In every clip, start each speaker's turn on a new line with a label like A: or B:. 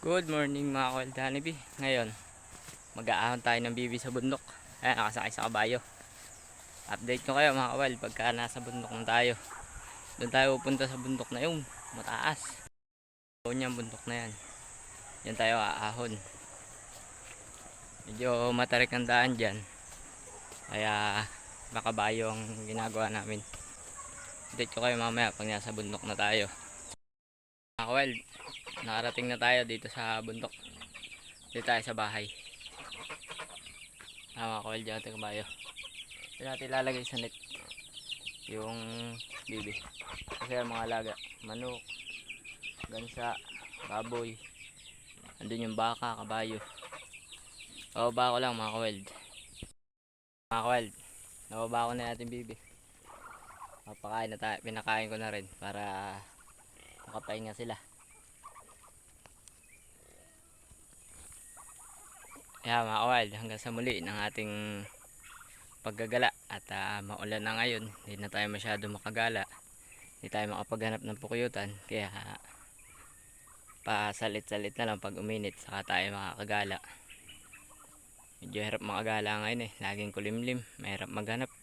A: Good morning mga ka-wild honeybee. Ngayon, mag-aahon tayo ng bibi sa bundok. Ayan, nakasakay sa kabayo. Update ko kayo mga ka-wild pagka nasa bundok na tayo. Doon tayo pupunta sa bundok na yung mataas. Doon yung bundok na yan. Yan tayo aahon. Medyo matarik ang daan dyan. Kaya makabayo ang ginagawa namin. Update ko kayo mamaya pag nasa bundok na tayo. Mga ka-wild, nakarating na tayo dito sa bundok. Dito tayo sa bahay. Mga ka-wild, dyan natin kabayo. Dito natin ilalagay sa net yung bibi. Kasi ang mga alaga, manok, gansa, baboy, andun yung baka, kabayo. Bababa ko lang mga ka-wild. Mga ka-wild, nababa ko na natin bibi. Papakain na tayo, pinakain ko na rin para makapahinga sila. Kaya mga ka-wild, hanggang sa muli ng ating paggagala. At maulan na ngayon, hindi na tayo masyado makagala, hindi tayo makapaghanap ng pukuyutan, kaya pasalit-salit na lang pag uminit saka tayo makakagala. Medyo hirap makagala ngayon laging kulimlim, mahirap maghanap.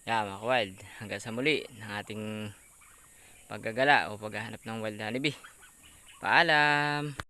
A: Kaya mga ka-wild, hanggang sa muli ng ating paggagala o paghahanap ng wild honeybee. Paalam!